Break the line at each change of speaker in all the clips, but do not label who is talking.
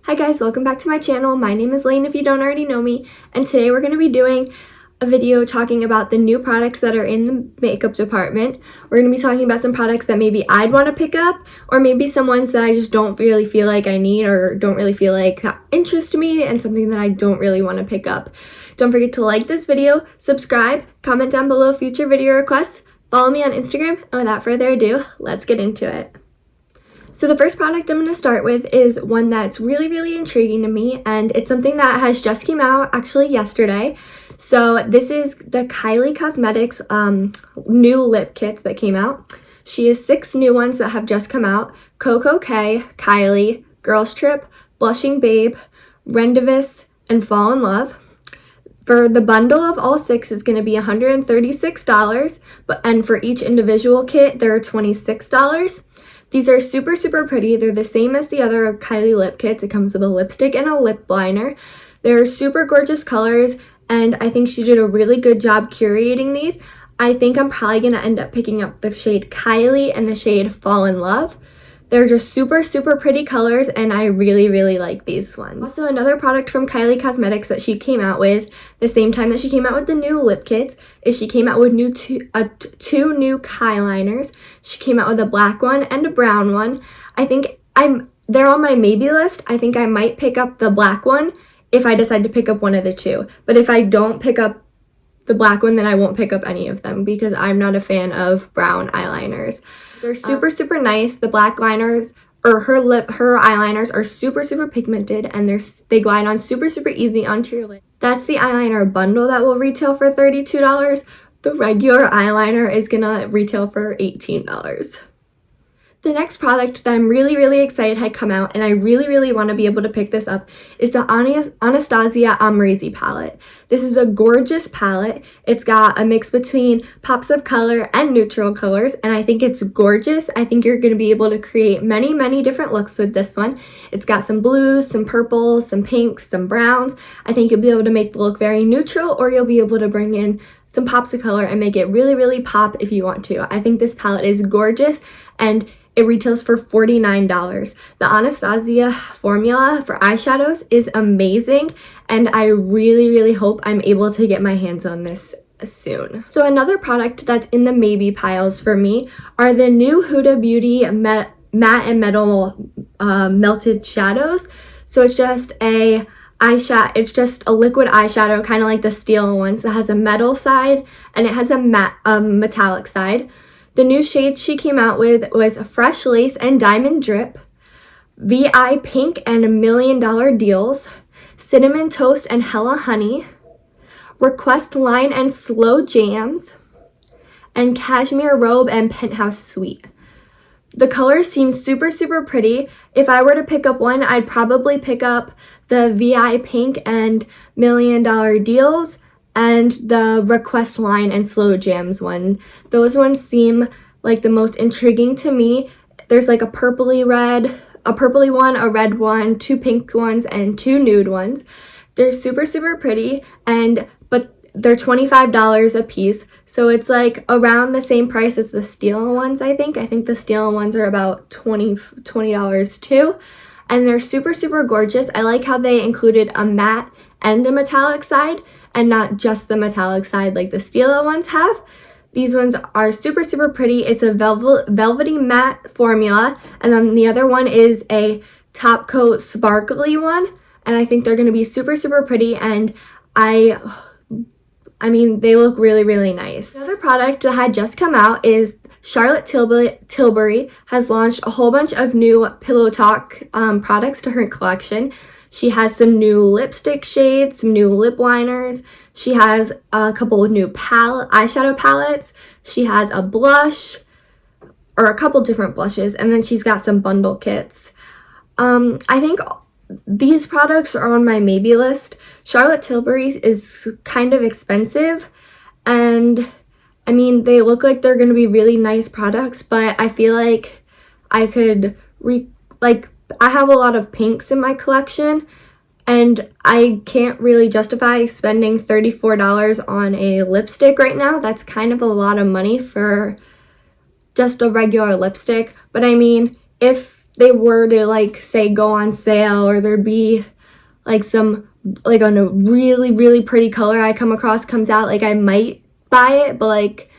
Hi guys, welcome back to my channel. My name is Lane if you don't already know me, and today we're going to be doing a video talking about the new products that are in the makeup department. We're going to be talking about some products that maybe I'd want to pick up, or maybe some ones that I just don't really feel like I need or don't really feel like interest me, and something that I don't really want to pick up. Don't forget to like this video, subscribe, comment down below future video requests, follow me on Instagram, and without further ado, let's get into it. So the first product I'm going to start with is one that's really intriguing to me, and it's something that has just came out actually yesterday. So this is the Kylie Cosmetics new lip kits that came out. She has 6 new ones that have just come out: Coco K, Kylie, Girls Trip, Blushing Babe, Rendivis, and Fall in Love. For the bundle of all 6 is going to be $136, and for each individual kit they're $26. These are super pretty. They're the same as the other Kylie lip kits. It comes with a lipstick and a lip liner. They're super gorgeous colors, and I think she did a really good job curating these. I think I'm probably going to end up picking up the shade Kylie and the shade Fall in Love. They're just super pretty colors, and I really like these ones. Also, another product from Kylie Cosmetics that she came out with the same time that she came out with the new lip kits is she came out with two new Kyliners. She came out with a black one and a brown one. I think they're on my maybe list. I think I might pick up the black one if I decide to pick up one of the two. But if I don't pick up the black one, then I won't pick up any of them because I'm not a fan of brown eyeliners. They're super nice. The black liners, or her eyeliners are super pigmented, and they glide on super easy onto your lid. That's the eyeliner bundle that will retail for $32. The regular eyeliner is gonna retail for $18. The next product that I'm really excited had come out, and I really want to be able to pick this up, is the Anastasia Amrezy Palette. This is a gorgeous palette. It's got a mix between pops of color and neutral colors, and I think it's gorgeous. I think you're going to be able to create many different looks with this one. It's got some blues, some purples, some pinks, some browns. I think you'll be able to make the look very neutral, or you'll be able to bring in some pops of color and make it really pop if you want to. I think this palette is gorgeous, and it retails for $49. The Anastasia formula for eyeshadows is amazing, and I really hope I'm able to get my hands on this soon. So another product that's in the maybe piles for me are the new Huda Beauty matte and metal melted shadows. So it's just a liquid eyeshadow, kind of like the steel ones, that has a metal side and it has a metallic side. The new shades she came out with was Fresh Lace and Diamond Drip, VI Pink and $1 Million Deals, Cinnamon Toast and Hella Honey, Request Line and Slow Jams, and Cashmere Robe and Penthouse Suite. The colors seem super pretty. If I were to pick up one, I'd probably pick up the VI Pink and $1 Million Deals and the Request Line and Slow Jams one. Those ones seem like the most intriguing to me. There's like a purpley one, a red one, 2 pink ones, and 2 nude ones. They're super pretty, but they're $25 a piece, so it's like around the same price as the steel ones. I think the steel ones are about $20 too, and they're super gorgeous. I like how they included a matte and a metallic side, and not just the metallic side like the steel ones have. These ones are super pretty. It's a velvety matte formula, and then the other one is a top coat sparkly one, and I think they're going to be super pretty, and I mean, they look really nice. The other product that had just come out is Charlotte Tilbury has launched a whole bunch of new Pillow Talk products to her collection. She has some new lipstick shades, some new lip liners. She has a couple of new eyeshadow palettes. She has a blush, or a couple different blushes, and then she's got some bundle kits. I think these products are on my maybe list. Charlotte Tilbury is kind of expensive, and I mean, they look like they're going to be really nice products, but I feel like I could I have a lot of pinks in my collection, and I can't really justify spending $34 on a lipstick right now. That's kind of a lot of money for just a regular lipstick. But I mean, if they were to like say go on sale, or there'd be like some like on a really really pretty color I come across comes out, like I might buy it, but like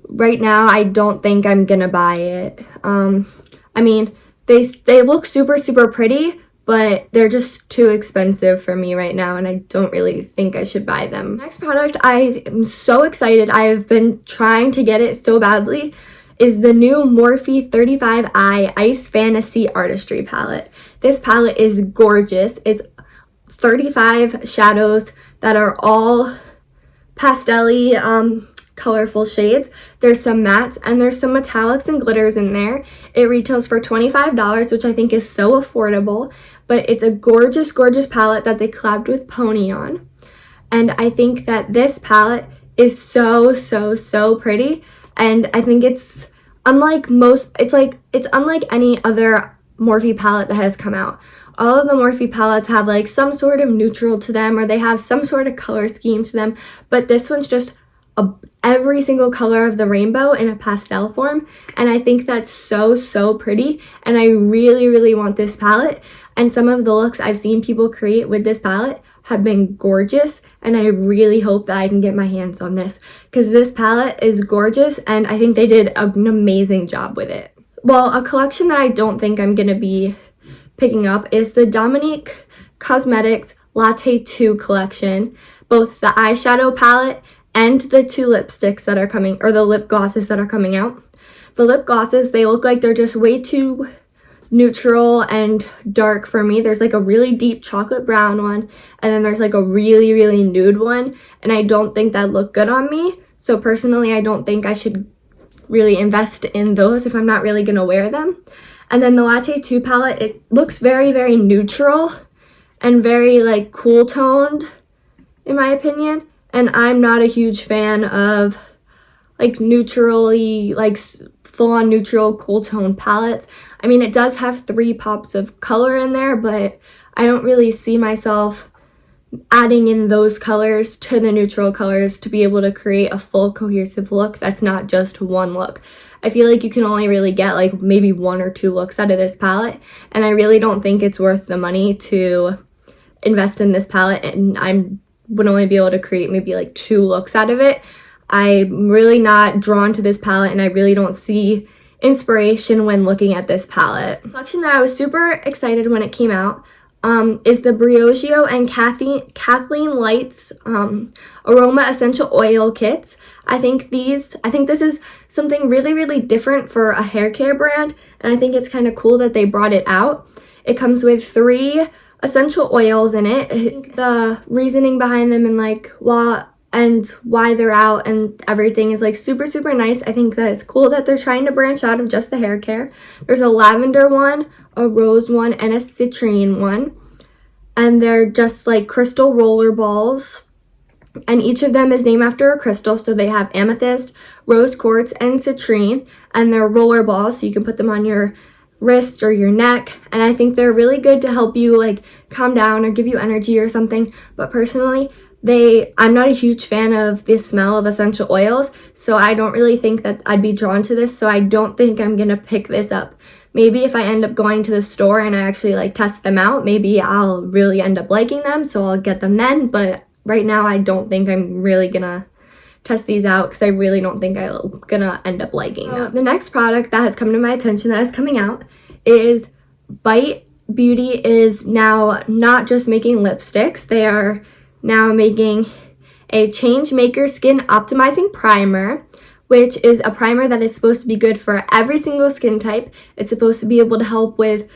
right now I don't think I'm gonna buy it. I mean, they look super super pretty, but they're just too expensive for me right now, and I don't really think I should buy them. Next product I am so excited, I've been trying to get it so badly, is the new Morphe 35i Ice Fantasy Artistry palette. This palette is gorgeous. It's 35 shadows that are all pastel-y, colorful shades. There's some mattes and there's some metallics and glitters in there. It retails for $25, which I think is so affordable, but it's a gorgeous, gorgeous palette that they collabed with Pony on. And I think that this palette is so, so, so pretty. And I think it's unlike it's unlike any other Morphe palette that has come out. All of the Morphe palettes have like some sort of neutral to them, or they have some sort of color scheme to them, but this one's just every single color of the rainbow in a pastel form, and I think that's so, so pretty, and I really, really want this palette. And some of the looks I've seen people create with this palette have been gorgeous, and I really hope that I can get my hands on this, because this palette is gorgeous and I think they did an amazing job with it. Well, a collection that I don't think I'm gonna be picking up is the Dominique Cosmetics Latte 2 collection, both the eyeshadow palette and the 2 lipsticks that are coming, or the lip glosses that are coming out. The lip glosses, they look like they're just way too neutral and dark for me. There's like a really deep chocolate brown one, and then there's like a really, really nude one, and I don't think that look good on me. So personally, I don't think I should really invest in those if I'm not really gonna wear them. And then the Latte 2 palette, it looks very, very neutral and very like cool toned in my opinion. And I'm not a huge fan of like neutrally, like full-on neutral cool tone palettes. I mean, it does have 3 pops of color in there, but I don't really see myself adding in those colors to the neutral colors to be able to create a full cohesive look that's not just one look. I feel like you can only really get like maybe 1 or 2 looks out of this palette, and I really don't think it's worth the money to invest in this palette, and I would only be able to create maybe like 2 looks out of it. I'm really not drawn to this palette, and I really don't see inspiration when looking at this palette. The collection that I was super excited when it came out is the Briogeo and Kathleen Lights Aroma Essential Oil Kits. I think this is something really, really different for a hair care brand, and I think it's kind of cool that they brought it out. It comes with 3 essential oils in it. I think the reasoning behind them and like why they're out and everything is like super, super nice. I think that it's cool that they're trying to branch out of just the hair care. There's a lavender one, a rose one, and a citrine one, and they're just like crystal roller balls, and each of them is named after a crystal. So they have amethyst, rose quartz, and citrine, and they're roller balls, so you can put them on your wrist or your neck, and I think they're really good to help you like calm down or give you energy or something. But personally, I'm not a huge fan of the smell of essential oils, so I don't really think that I'd be drawn to this, so I don't think I'm gonna pick this up. Maybe if I end up going to the store and I actually like test them out, maybe I'll really end up liking them, so I'll get them then. But right now I don't think I'm really gonna test these out because I really don't think I'm gonna end up liking them. The next product that has come to my attention that is coming out is Bite Beauty is now not just making lipsticks, they are now making a Change Maker Skin Optimizing Primer, which is a primer that is supposed to be good for every single skin type. It's supposed to be able to help with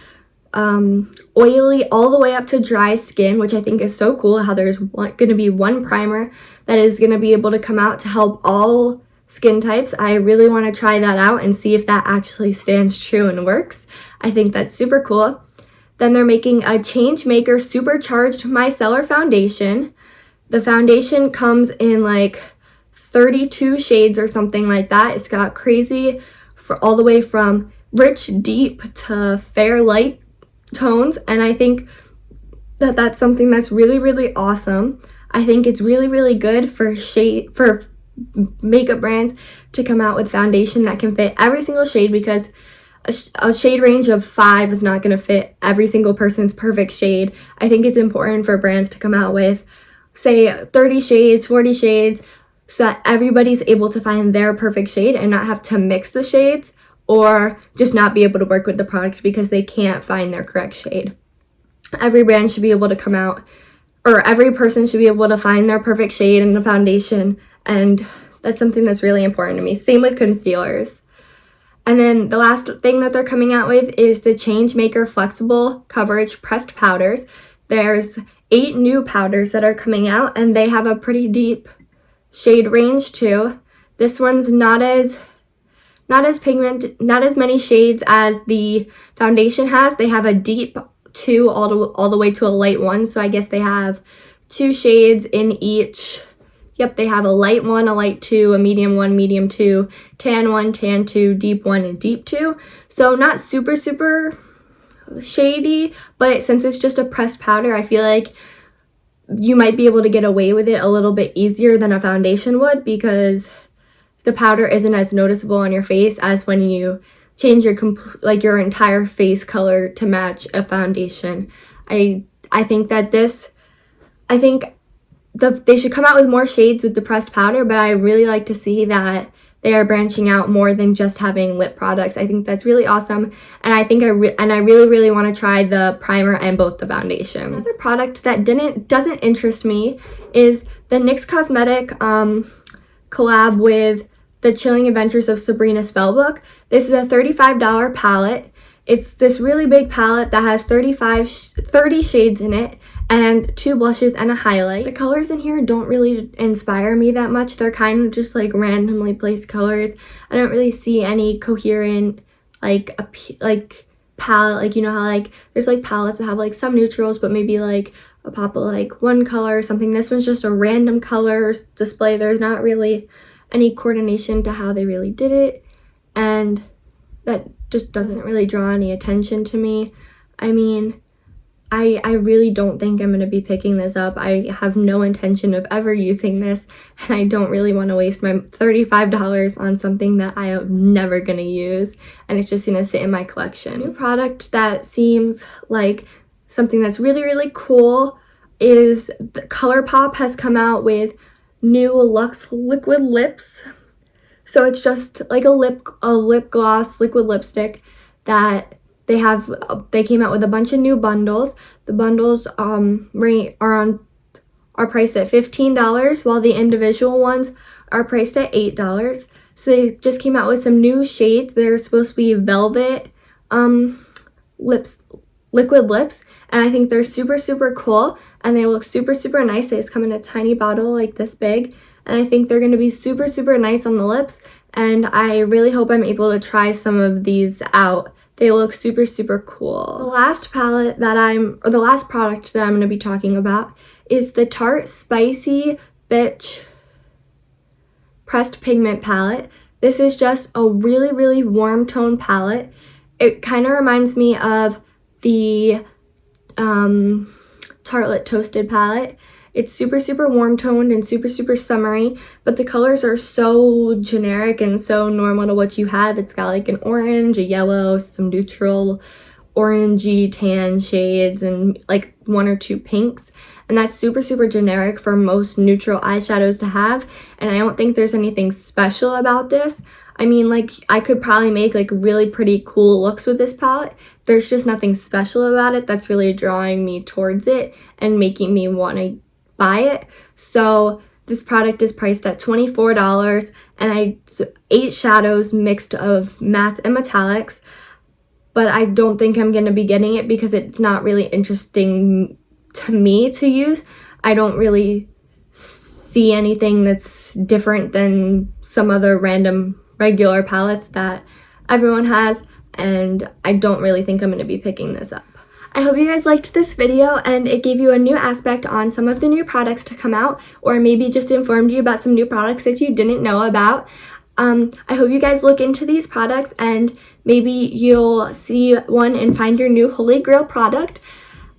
oily all the way up to dry skin, which I think is so cool how there's going to be one primer that is going to be able to come out to help all skin types. I really want to try that out and see if that actually stands true and works. I think that's super cool. Then they're making a Change Maker Supercharged Micellar Foundation. The foundation comes in like 32 shades or something like that. It's got crazy for all the way from rich deep to fair light tones, and I think that that's something that's really, really awesome. I think it's really, really good for makeup brands to come out with foundation that can fit every single shade, because a shade range of 5 is not going to fit every single person's perfect shade. I think it's important for brands to come out with, say, 30 shades, 40 shades, so that everybody's able to find their perfect shade and not have to mix the shades or just not be able to work with the product because they can't find their correct shade. Every brand should be able to come out, or every person should be able to find their perfect shade in the foundation, and that's something that's really important to me. Same with concealers. And then the last thing that they're coming out with is the Changemaker Flexible Coverage Pressed Powders. There's 8 new powders that are coming out, and they have a pretty deep shade range too. This one's not as many shades as the foundation has. They have a deep 2 all the way to a light 1, so I guess they have 2 shades in each. Yep, they have a light 1, a light 2, a medium 1, medium 2, tan 1, tan 2, deep 1, and deep 2. So not super shady, but since it's just a pressed powder, I feel like you might be able to get away with it a little bit easier than a foundation would, because the powder isn't as noticeable on your face as when you change your entire face color to match a foundation. I think they should come out with more shades with the pressed powder, but I really like to see that they are branching out more than just having lip products. I think that's really awesome, and I really want to try the primer and both the foundation. Another product that doesn't interest me is the NYX Cosmetics collab with The Chilling Adventures of Sabrina Spellbook. This is a $35 palette. It's this really big palette that has 30 shades in it and 2 blushes and a highlight. The colors in here don't really inspire me that much. They're kind of just like randomly placed colors. I don't really see any coherent like palette. Like, you know how like there's like palettes that have like some neutrals but maybe like a pop of like one color or something. This one's just a random colors display. There's not really any coordination to how they really did it, and that just doesn't really draw any attention to me. I mean, I really don't think I'm going to be picking this up. I have no intention of ever using this, and I don't really want to waste my $35 on something that I am never going to use, and it's just going to sit in my collection. A new product that seems like something that's really cool is the Colourpop has come out with new Luxe liquid lips. So it's just like a lip gloss liquid lipstick that they came out with a bunch of new bundles. The bundles are priced at $15, while the individual ones are priced at $8. So they just came out with some new shades. They're supposed to be velvet liquid lips, and I think they're super cool, and they look super nice. They just come in a tiny bottle like this big, and I think they're going to be super nice on the lips, and I really hope I'm able to try some of these out. They look super cool. The last product that I'm going to be talking about is the Tarte Spicy Bitch Pressed Pigment Palette. This is just a really warm tone palette. It kind of reminds me of the Tartelette Toasted palette. It's super warm toned and super summery, but the colors are so generic and so normal to what you have. It's got like an orange, a yellow, some neutral orangey tan shades, and like 1 or 2 pinks, and that's super generic for most neutral eyeshadows to have, and I don't think there's anything special about this. I mean, like, I could probably make like really pretty cool looks with this palette. There's just nothing special about it that's really drawing me towards it and making me want to buy it. So this product is priced at $24, and 8 shadows mixed of mattes and metallics, but I don't think I'm going to be getting it because it's not really interesting to me to use. I don't really see anything that's different than some other random regular palettes that everyone has, and I don't really think I'm going to be picking this up. I hope you guys liked this video and it gave you a new aspect on some of the new products to come out, or maybe just informed you about some new products that you didn't know about. I hope you guys look into these products and maybe you'll see one and find your new holy grail product.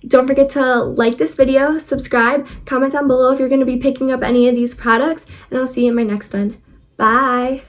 Don't forget to like this video, subscribe, comment down below if you're going to be picking up any of these products, and I'll see you in my next one. Bye!